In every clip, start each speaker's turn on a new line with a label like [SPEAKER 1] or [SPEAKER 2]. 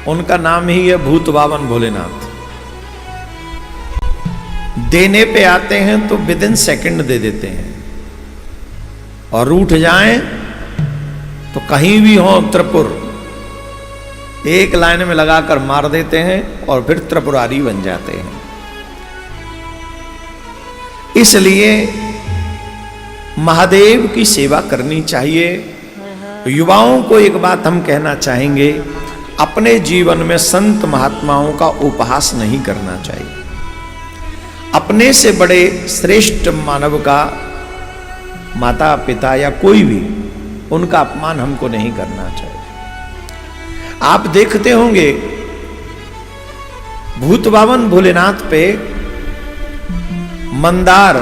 [SPEAKER 1] उनका नाम ही है भूत बावन भोलेनाथ। देने पे आते हैं तो विद इन सेकंड दे देते हैं, और रूठ जाएं तो कहीं भी हो त्रिपुर, एक लाइन में लगाकर मार देते हैं और फिर त्रिपुरारी बन जाते हैं। इसलिए महादेव की सेवा करनी चाहिए। युवाओं को एक बात हम कहना चाहेंगे, अपने जीवन में संत महात्माओं का उपहास नहीं करना चाहिए। अपने से बड़े श्रेष्ठ मानव का, माता पिता या कोई भी, उनका अपमान हमको नहीं करना चाहिए। आप देखते होंगे भूत बावन भोलेनाथ पे मंदार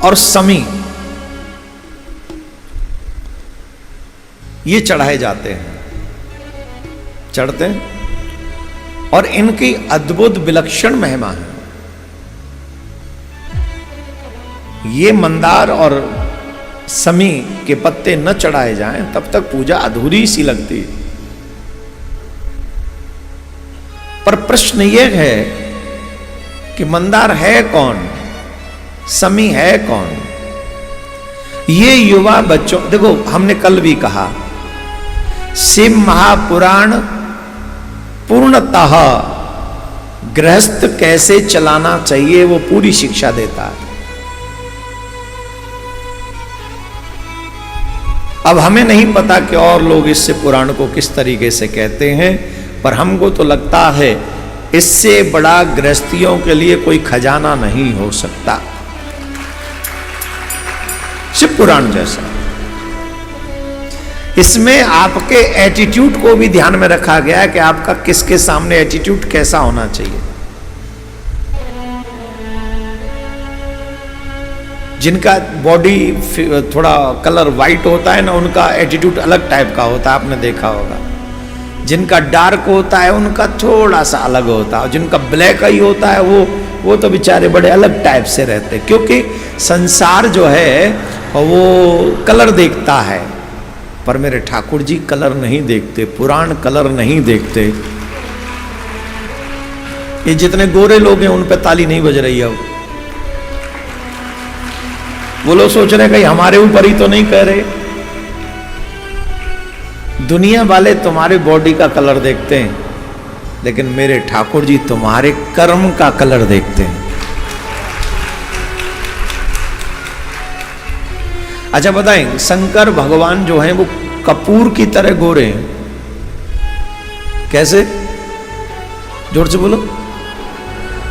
[SPEAKER 1] और समी ये चढ़ाए जाते हैं, चढ़ते हैं, और इनकी अद्भुत विलक्षण महिमा है। ये मंदार और समी के पत्ते न चढ़ाए जाएं तब तक पूजा अधूरी सी लगती है। पर प्रश्न यह है कि मंदार है कौन, समी है कौन? ये युवा बच्चों, देखो हमने कल भी कहा, शिव महापुराण पूर्णतः गृहस्थ कैसे चलाना चाहिए वो पूरी शिक्षा देता है। अब हमें नहीं पता कि और लोग इससे पुराण को किस तरीके से कहते हैं, पर हमको तो लगता है इससे बड़ा गृहस्थियों के लिए कोई खजाना नहीं हो सकता, शिव पुराण जैसा। इसमें आपके एटीट्यूड को भी ध्यान में रखा गया है कि आपका किसके सामने एटीट्यूड कैसा होना चाहिए। जिनका बॉडी थोड़ा कलर वाइट होता है ना, उनका एटीट्यूड अलग टाइप का होता है, आपने देखा होगा। जिनका डार्क होता है उनका थोड़ा सा अलग होता है, जिनका ब्लैक ही होता है वो तो बेचारे बड़े अलग टाइप से रहते, क्योंकि संसार जो है वो कलर देखता है, पर मेरे ठाकुर जी कलर नहीं देखते, पुराण कलर नहीं देखते। ये जितने गोरे लोग हैं उन पे ताली नहीं बज रही है। अब वो लोग सोच रहे हैं कहीं हमारे ऊपर ही तो नहीं कह रहे। दुनिया वाले तुम्हारे बॉडी का कलर देखते हैं, लेकिन मेरे ठाकुर जी तुम्हारे कर्म का कलर देखते हैं। अच्छा बताएं, शंकर भगवान जो हैं वो कपूर की तरह गोरे हैं। कैसे? जोर से बोलो।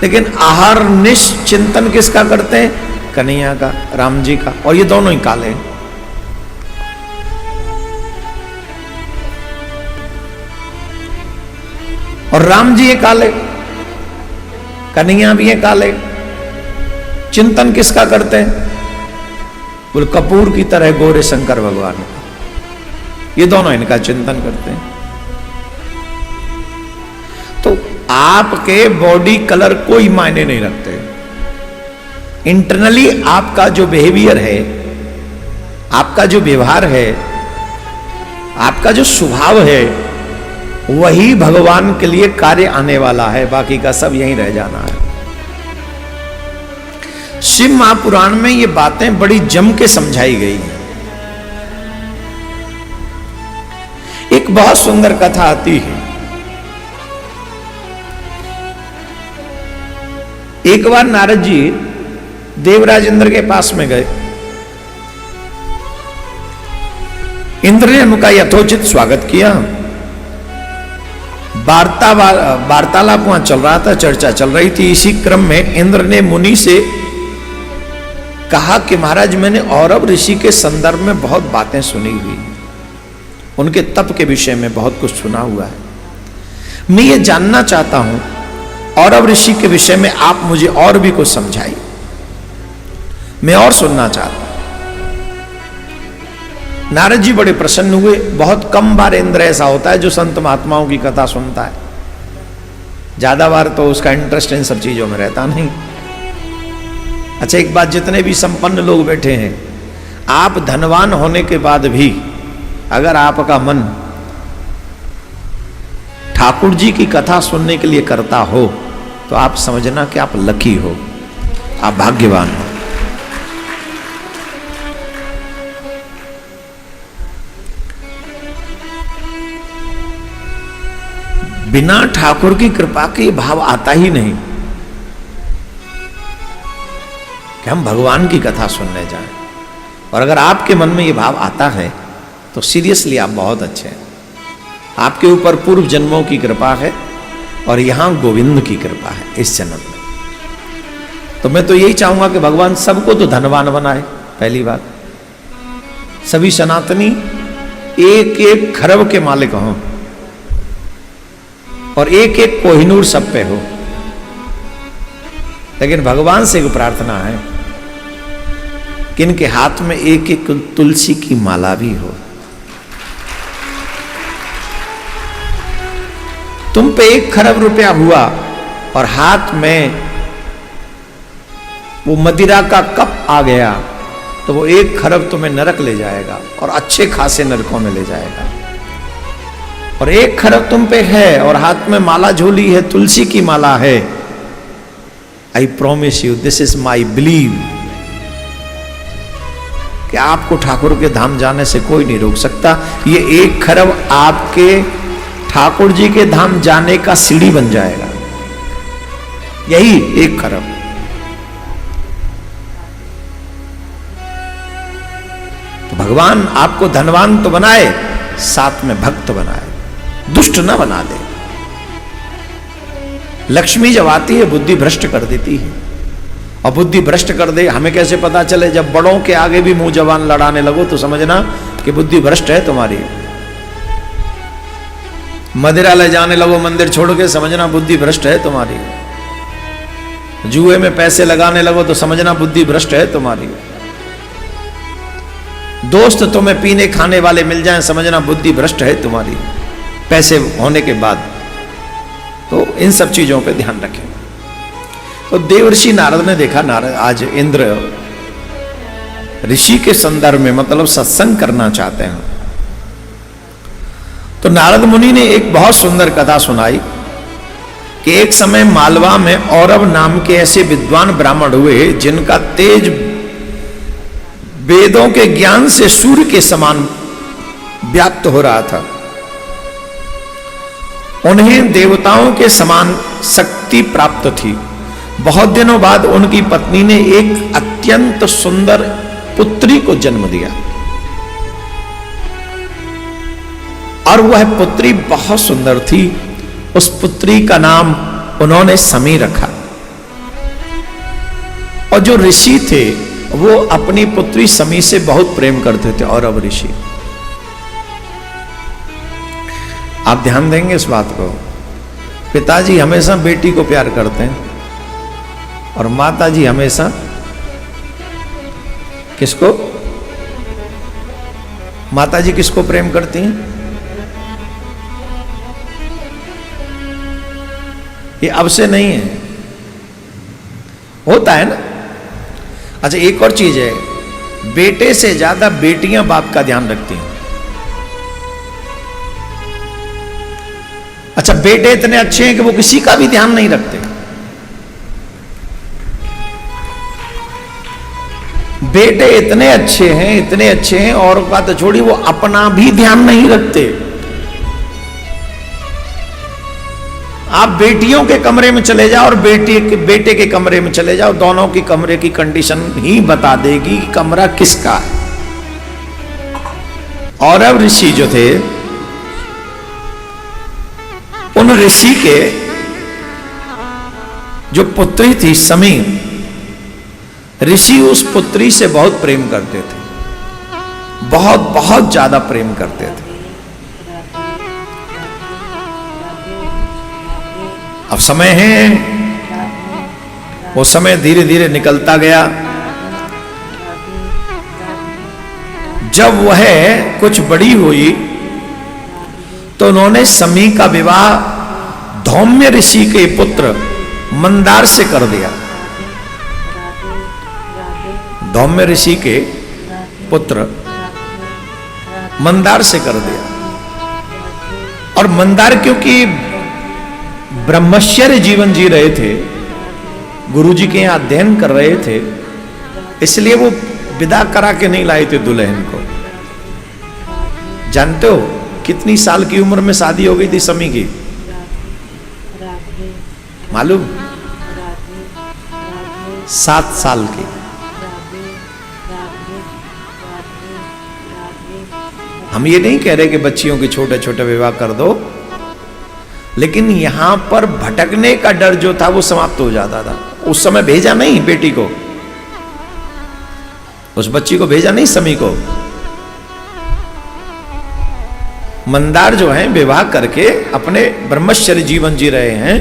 [SPEAKER 1] लेकिन आहार निश्चिंतन किसका करते हैं? कन्हैया का, राम जी का, और ये दोनों ही काले हैं। और राम जी ये काले, कन्हैया भी है काले। चिंतन किसका करते हैं? बोले कपूर की तरह गोरे शंकर भगवान, ये दोनों इनका चिंतन करते हैं। तो आपके बॉडी कलर कोई मायने नहीं रखते। इंटरनली आपका जो बिहेवियर है, आपका जो व्यवहार है, आपका जो स्वभाव है, वही भगवान के लिए कार्य आने वाला है, बाकी का सब यहीं रह जाना है। शिव महापुराण में ये बातें बड़ी जम के समझाई गई हैं। एक बहुत सुंदर कथा आती है। एक बार नारद जी देवराज इंद्र के पास में गए। इंद्र ने उनका यथोचित स्वागत किया। वार्तालाप वहां चल रहा था, चर्चा चल रही थी। इसी क्रम में इंद्र ने मुनि से कहा कि महाराज, मैंने औरव ऋषि के संदर्भ में बहुत बातें सुनी हुई, उनके तप के विषय में बहुत कुछ सुना हुआ है। मैं ये जानना चाहता हूं औरव ऋषि के विषय में आप मुझे और भी कुछ समझाइए, मैं और सुनना चाहता हूं। नारद जी बड़े प्रसन्न हुए। बहुत कम बार इंद्र ऐसा होता है जो संत महात्माओं की कथा सुनता है, ज्यादा बार तो उसका इंटरेस्ट इन सब चीजों में रहता नहीं। अच्छा एक बात, जितने भी संपन्न लोग बैठे हैं, आप धनवान होने के बाद भी अगर आपका मन ठाकुर जी की कथा सुनने के लिए करता हो तो आप समझना कि आप लकी हो, आप भाग्यवान हो। बिना ठाकुर की कृपा के भाव आता ही नहीं कि हम भगवान की कथा सुनने जाएं। और अगर आपके मन में ये भाव आता है तो सीरियसली आप बहुत अच्छे हैं, आपके ऊपर पूर्व जन्मों की कृपा है और यहां गोविंद की कृपा है इस जन्म में। तो मैं तो यही चाहूंगा कि भगवान सबको तो धनवान बनाए, पहली बात। सभी सनातनी एक एक खरब के मालिक हों और एक एक कोहिनूर सब पे हो। लेकिन भगवान से एक प्रार्थना है कि इनके हाथ में एक एक तुलसी की माला भी हो। तुम पे 1 खरब रुपया हुआ और हाथ में वो मदिरा का कप आ गया तो वो 1 खरब तुम्हें नरक ले जाएगा और अच्छे खासे नरकों में ले जाएगा। और 1 खरब तुम पे है और हाथ में माला झोली है, तुलसी की माला है। I promise you, this is my believe, कि आपको ठाकुर के धाम जाने से कोई नहीं रोक सकता। ये 1 खरब आपके ठाकुर जी के धाम जाने का सीढ़ी बन जाएगा, यही 1 खरब। तो भगवान आपको धनवान तो बनाए, साथ में भक्त बनाए, दुष्ट ना बना दे। लक्ष्मी जब आती है बुद्धि भ्रष्ट कर देती है, और बुद्धि भ्रष्ट कर दे हमें कैसे पता चले? जब बड़ों के आगे भी मुंह जबान लड़ाने लगो तो समझना कि बुद्धि भ्रष्ट है तुम्हारी। मदिरा ले जाने लगो मंदिर छोड़ के, समझना बुद्धि भ्रष्ट है तुम्हारी। जुए में पैसे लगाने लगो तो समझना बुद्धि भ्रष्ट है तुम्हारी। दोस्त तुम्हें पीने खाने वाले मिल जाएं, समझना बुद्धि भ्रष्ट है तुम्हारी पैसे होने के बाद। तो इन सब चीजों पे ध्यान रखें। तो देवर्षि नारद ने देखा, नारद आज इंद्र ऋषि के संदर्भ में मतलब सत्संग करना चाहते हैं। तो नारद मुनि ने एक बहुत सुंदर कथा सुनाई कि एक समय मालवा में औरव नाम के ऐसे विद्वान ब्राह्मण हुए जिनका तेज वेदों के ज्ञान से सूर्य के समान व्याप्त हो रहा था। उन्हें देवताओं के समान शक्ति प्राप्त थी। बहुत दिनों बाद उनकी पत्नी ने एक अत्यंत सुंदर पुत्री को जन्म दिया और वह पुत्री बहुत सुंदर थी। उस पुत्री का नाम उन्होंने समी रखा। और जो ऋषि थे वो अपनी पुत्री समी से बहुत प्रेम करते थे। और अब ऋषि, आप ध्यान देंगे इस बात को, पिताजी हमेशा बेटी को प्यार करते हैं और माताजी हमेशा किसको? माताजी किसको प्रेम करती हैं? ये अब से नहीं है, होता है ना। अच्छा, एक और चीज है, बेटे से ज्यादा बेटियां बाप का ध्यान रखती हैं। अच्छा, बेटे इतने अच्छे हैं कि वो किसी का भी ध्यान नहीं रखते। बेटे इतने अच्छे हैं और का तो छोड़ी, वो अपना भी ध्यान नहीं रखते। आप बेटियों के कमरे में चले जाओ और बेटे के कमरे में चले जाओ, दोनों की कमरे की कंडीशन ही बता देगी कि कमरा किसका है। और अब ऋषि जो थे, उन ऋषि के जो पुत्री थी समी, ऋषि उस पुत्री से बहुत प्रेम करते थे, बहुत बहुत ज्यादा प्रेम करते थे। अब समय है, वो समय धीरे धीरे निकलता गया। जब वह कुछ बड़ी हुई तो उन्होंने समी का विवाह धौम्य ऋषि के पुत्र मंदार से कर दिया। धौम्य ऋषि के पुत्र मंदार से कर दिया। और मंदार क्योंकि ब्रह्मचर्य जीवन जी रहे थे, गुरुजी के यहाँ अध्ययन कर रहे थे, इसलिए वो विदा करा के नहीं लाए थे दुल्हन को। जानते हो कितनी साल की उम्र में शादी हो गई थी समी की? मालूम? 7 साल की। हम ये नहीं कह रहे कि बच्चियों के छोटे छोटे विवाह कर दो, लेकिन यहां पर भटकने का डर जो था वो समाप्त हो जाता था। उस समय भेजा नहीं बेटी को, उस बच्ची को भेजा नहीं समी को। मंदार जो है विवाह करके अपने ब्रह्मचर्य जीवन जी रहे हैं,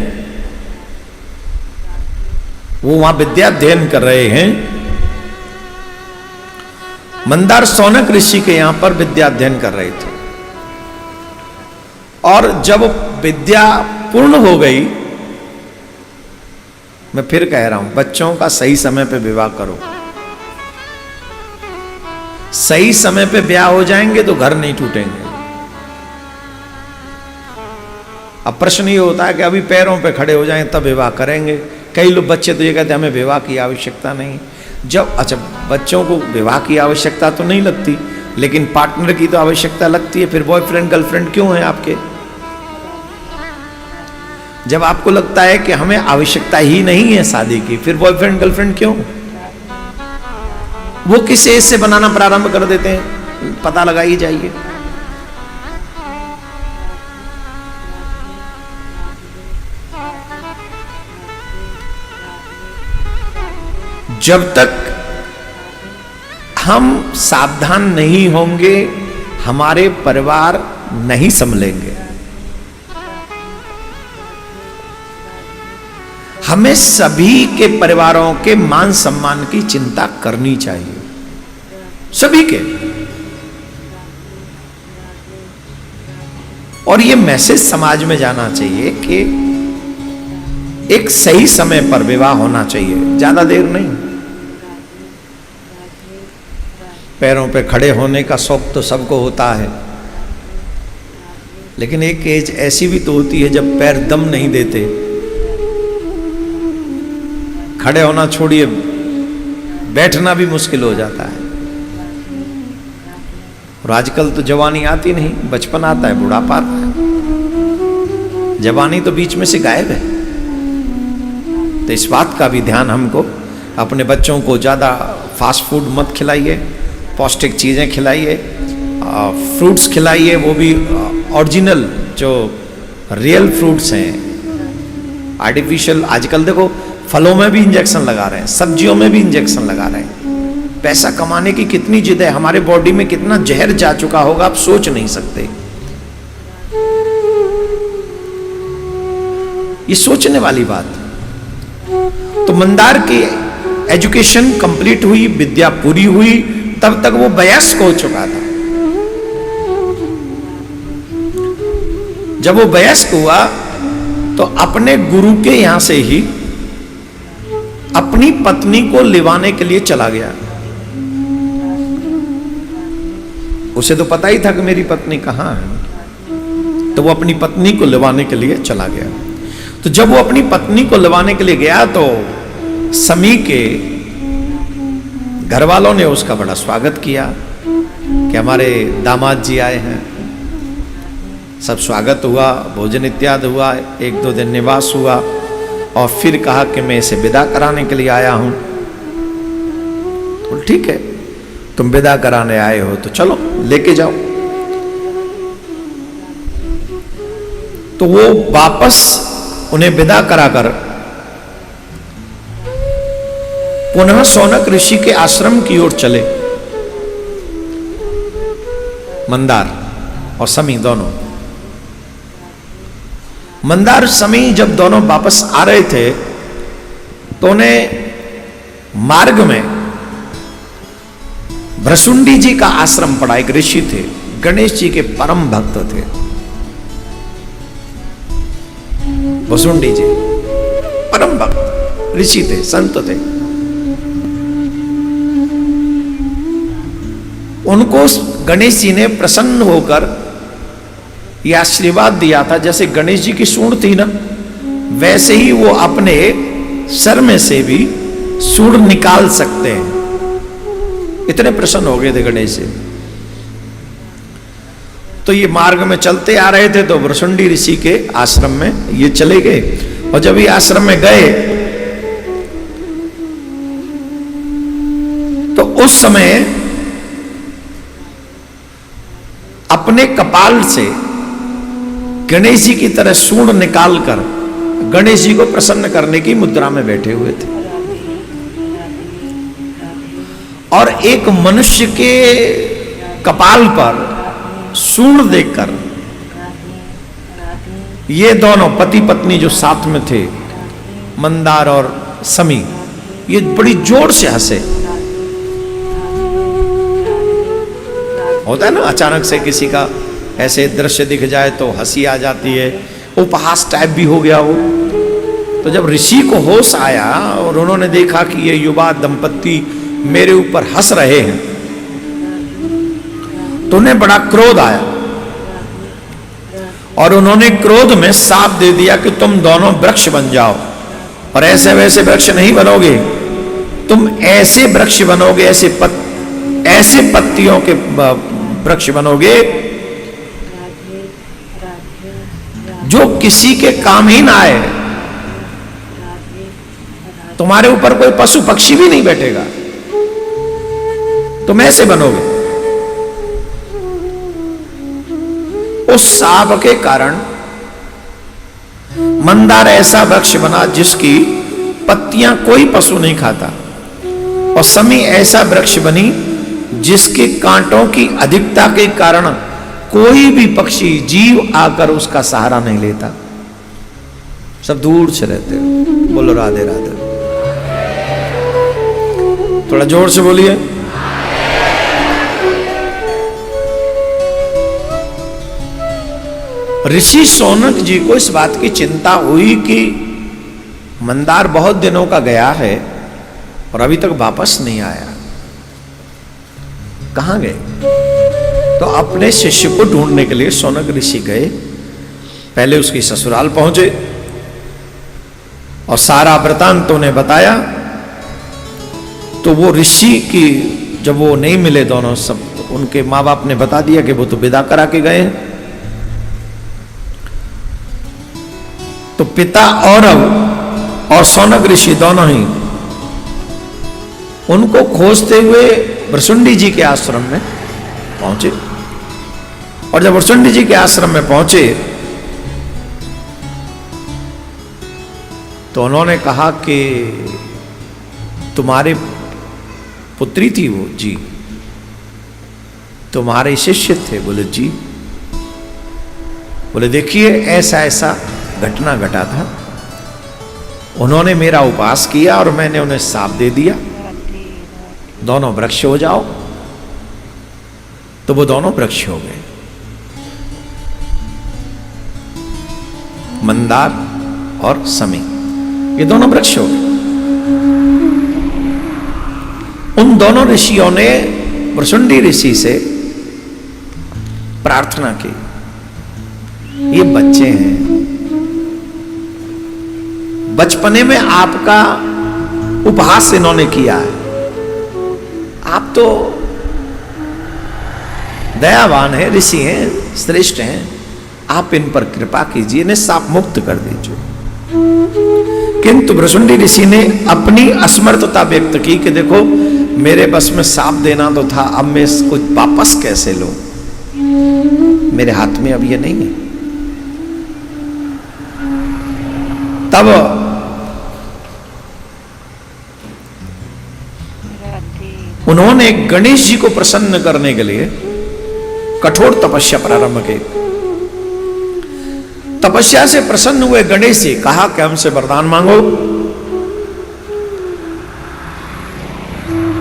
[SPEAKER 1] वो वहां विद्या अध्ययन कर रहे हैं। मंदार सौनक ऋषि के यहां पर विद्या अध्ययन कर रहे थे, और जब विद्या पूर्ण हो गई, मैं फिर कह रहा हूं बच्चों का सही समय पे विवाह करो। सही समय पे ब्याह हो जाएंगे तो घर नहीं टूटेंगे। अब प्रश्न ये होता है कि अभी पैरों पे खड़े हो जाएं तब विवाह करेंगे। कई लोग बच्चे तो ये कहते हैं हमें विवाह की आवश्यकता नहीं। जब अच्छा बच्चों को विवाह की आवश्यकता तो नहीं लगती, लेकिन पार्टनर की तो आवश्यकता लगती है। फिर बॉयफ्रेंड गर्लफ्रेंड क्यों है आपके? जब आपको लगता है कि हमें आवश्यकता ही नहीं है शादी की, फिर बॉयफ्रेंड गर्लफ्रेंड क्यों? वो किस एज से बनाना प्रारंभ कर देते हैं, पता लगा ही जाइए। जब तक हम सावधान नहीं होंगे, हमारे परिवार नहीं संभलेंगे। हमें सभी के परिवारों के मान सम्मान की चिंता करनी चाहिए, सभी के। और ये मैसेज समाज में जाना चाहिए कि एक सही समय पर विवाह होना चाहिए, ज्यादा देर नहीं। पैरों पे खड़े होने का शौक तो सबको होता है, लेकिन एक एज ऐसी भी तो होती है जब पैर दम नहीं देते। खड़े होना छोड़िए, बैठना भी मुश्किल हो जाता है। और आजकल तो जवानी आती नहीं, बचपन आता है, बुढ़ापा आता है, जवानी तो बीच में से गायब है। तो इस बात का भी ध्यान हमको, अपने बच्चों को ज़्यादा फास्ट फूड मत खिलाइए, पौष्टिक चीज़ें खिलाइए, फ्रूट्स खिलाइए, वो भी ओरिजिनल जो रियल फ्रूट्स हैं। आर्टिफिशियल आजकल देखो फलों में भी इंजेक्शन लगा रहे हैं, सब्जियों में भी इंजेक्शन लगा रहे हैं। पैसा कमाने की कितनी जिद है, हमारे बॉडी में कितना जहर जा चुका होगा आप सोच नहीं सकते। ये सोचने वाली बात। तो मंदार की एजुकेशन कंप्लीट हुई, विद्या पूरी हुई, तब तक वो वयस्क हो चुका था। जब वो वयस्क हुआ तो अपने गुरु के यहां से ही अपनी पत्नी को लिवाने के लिए चला गया। उसे तो पता ही था कि मेरी पत्नी कहां है, तो वो अपनी पत्नी को लिवाने के लिए चला गया। तो जब वो अपनी पत्नी को लिवाने के लिए गया तो समी के घर वालों ने उसका बड़ा स्वागत किया कि हमारे दामाद जी आए हैं। सब स्वागत हुआ, भोजन इत्यादि हुआ, 1-2 दिन निवास हुआ, और फिर कहा कि मैं इसे विदा कराने के लिए आया हूं। तो ठीक है, तुम विदा कराने आए हो तो चलो लेके जाओ। तो वो वापस उन्हें विदा कराकर पुनः सौनक ऋषि के आश्रम की ओर चले। मंदार और समी दोनों। मंदार समी जब दोनों वापस आ रहे थे तो उन्हें मार्ग में भ्रसुंडी जी का आश्रम पड़ा। एक ऋषि थे, गणेश जी के परम भक्त थे भ्रसुंडी जी, परम भक्त ऋषि थे, संत थे। उनको गणेश जी ने प्रसन्न होकर यह आशीर्वाद दिया था, जैसे गणेश जी की सूंड थी ना, वैसे ही वो अपने सर में से भी सूंड निकाल सकते हैं। इतने प्रसन्न हो गए थे गणेश जी। तो ये मार्ग में चलते आ रहे थे तो वृषुंडी ऋषि के आश्रम में ये चले गए, और जब ये आश्रम में गए तो उस समय अपने कपाल से गणेश जी की तरह सूंड निकालकर गणेश जी को प्रसन्न करने की मुद्रा में बैठे हुए थे। और एक मनुष्य के कपाल पर सूंड देखकर ये दोनों पति पत्नी जो साथ में थे, मंदार और समी, ये बड़ी जोर से हंसे। होता है ना, अचानक से किसी का ऐसे दृश्य दिख जाए तो हंसी आ जाती है, उपहास टाइप भी हो गया हो। तो जब ऋषि को होश आया और उन्होंने देखा कि ये युवा दंपत्ति मेरे ऊपर हंस रहे हैं, तो उन्हें बड़ा क्रोध आया और उन्होंने क्रोध में शाप दे दिया कि तुम दोनों वृक्ष बन जाओ, और ऐसे वैसे वृक्ष नहीं बनोगे, तुम ऐसे वृक्ष बनोगे, ऐसे पत्तियों के वृक्ष बनोगे जो किसी के काम ही ना आए। तुम्हारे ऊपर कोई पशु पक्षी भी नहीं बैठेगा, तुम ऐसे बनोगे। उस शाप के कारण मंदार ऐसा वृक्ष बना जिसकी पत्तियां कोई पशु नहीं खाता, और समी ऐसा वृक्ष बनी जिसके कांटों की अधिकता के कारण कोई भी पक्षी जीव आकर उसका सहारा नहीं लेता, सब दूर से रहते हो। बोलो राधे राधे, थोड़ा जोर से बोलिए। ऋषि शौनक जी को इस बात की चिंता हुई कि मंदार बहुत दिनों का गया है और अभी तक वापस नहीं आया, कहां गए? तो अपने शिष्य को ढूंढने के लिए शौनक ऋषि गए। पहले उसकी ससुराल पहुंचे और सारा वृतांत उन्हें बताया। तो वो ऋषि की जब वो नहीं मिले दोनों, सब उनके माँ बाप ने बता दिया कि वो तो विदा करा के गए हैं। तो पिता औरव और शौनक ऋषि दोनों ही उनको खोजते हुए वृषुंडी जी के आश्रम में पहुंचे। और जब वृषुंडी जी के आश्रम में पहुंचे तो उन्होंने कहा कि तुम्हारे पुत्री थी वो? जी। तुम्हारे शिष्य थे? बोले जी। बोले देखिए ऐसा ऐसा घटना घटा था, उन्होंने मेरा उपवास किया और मैंने उन्हें शाप दे दिया, दोनों वृक्ष हो जाओ। तो वो दोनों वृक्ष हो गए, मंदार और समी, ये दोनों वृक्ष हो गए। उन दोनों ऋषियों ने वृषुंडी ऋषि से प्रार्थना की, ये बच्चे हैं, बचपने में आपका उपहास इन्होंने किया है, आप तो दयावान हैं, ऋषि हैं, श्रेष्ठ हैं, आप इन पर कृपा कीजिए, इन्हें शाप मुक्त कर दीजिए। किंतु वृषुंडी ऋषि ने अपनी असमर्थता व्यक्त की कि देखो मेरे बस में शाप देना तो था, अब मैं इसको वापस कैसे लूं, मेरे हाथ में अब ये नहीं है। तब उन्होंने गणेश जी को प्रसन्न करने के लिए कठोर तपस्या प्रारंभ की। तपस्या से प्रसन्न हुए गणेश जी कहा कि हमसे वरदान मांगो।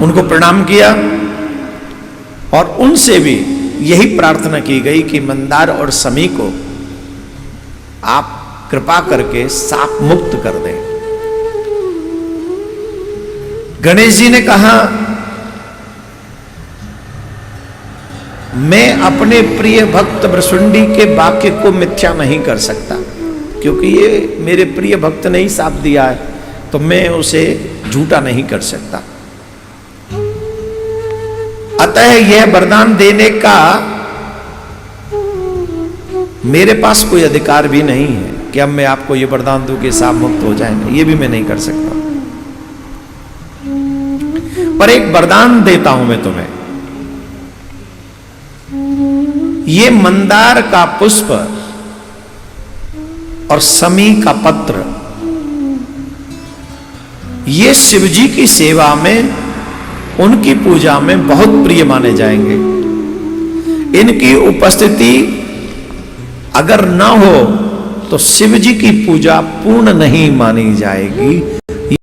[SPEAKER 1] उनको प्रणाम किया और उनसे भी यही प्रार्थना की गई कि मंदार और समी को आप कृपा करके शाप मुक्त कर दें। गणेश जी ने कहा मैं अपने प्रिय भक्त वृषुंडी के वाक्य को मिथ्या नहीं कर सकता, क्योंकि ये मेरे प्रिय भक्त ने ही साथ दिया है, तो मैं उसे झूठा नहीं कर सकता। अतः यह वरदान देने का मेरे पास कोई अधिकार भी नहीं है कि अब मैं आपको यह वरदान दूं कि सांप मुक्त हो जाएंगे, ये भी मैं नहीं कर सकता। पर एक वरदान देता हूं मैं तुम्हें, ये मंदार का पुष्प और समी का पत्र, ये शिवजी की सेवा में, उनकी पूजा में बहुत प्रिय माने जाएंगे। इनकी उपस्थिति अगर ना हो तो शिवजी की पूजा पूर्ण नहीं मानी जाएगी।